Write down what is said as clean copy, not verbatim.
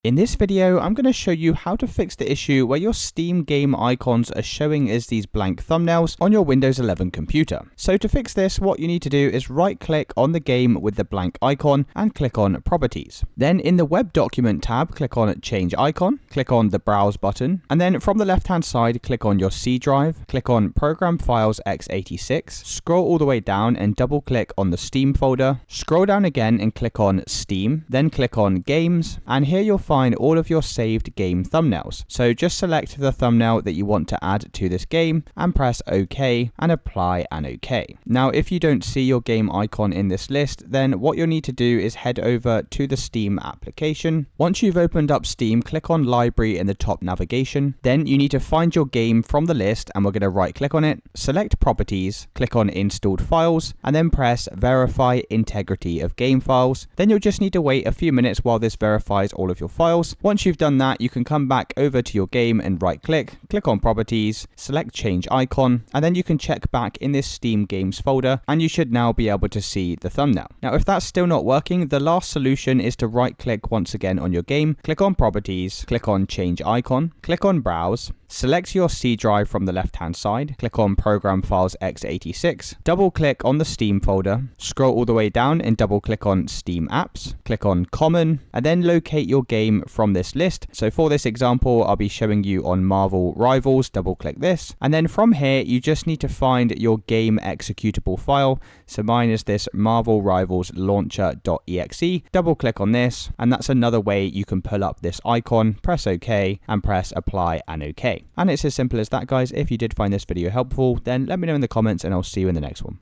In this video, I'm going to show you how to fix the issue where your Steam game icons are showing as these blank thumbnails on your Windows 11 computer. So to fix this, what you need to do is right click on the game with the blank icon and click on Properties. Then in the Web Document tab, click on Change Icon, click on the Browse button, and then from the left hand side, click on your C drive, click on Program Files x86, scroll all the way down and double click on the Steam folder, scroll down again and click on Steam, then click on Games, and here you'll find all of your saved game thumbnails. So just select the thumbnail that you want to add to this game and press OK and apply and OK. Now if you don't see your game icon in this list, then what you'll need to do is head over to the Steam application. Once you've opened up Steam, click on Library in the top navigation. Then you need to find your game from the list and we're going to right click on it, select Properties, click on Installed Files, and then press Verify Integrity of Game Files. Then you'll just need to wait a few minutes while this verifies all of your files. Once you've done that, you can come back over to your game and right click on Properties, select Change Icon, and then you can check back in this Steam Games folder and you should now be able to see the thumbnail. Now if that's still not working, the last solution is to right click once again on your game, click on Properties, click on Change Icon, click on Browse, select your C drive from the left hand side, click on Program Files x86, double click on the Steam folder, scroll all the way down and double click on Steam Apps, click on Common, and then locate your game from this list. So for this example, I'll be showing you on Marvel Rivals, double click this, and then from here you just need to find your game executable file. So mine is this Marvel Rivals launcher.exe, double click on this, and that's another way you can pull up this icon, press OK and press apply and OK. And it's as simple as that, guys. If you did find this video helpful, then let me know in the comments and I'll see you in the next one.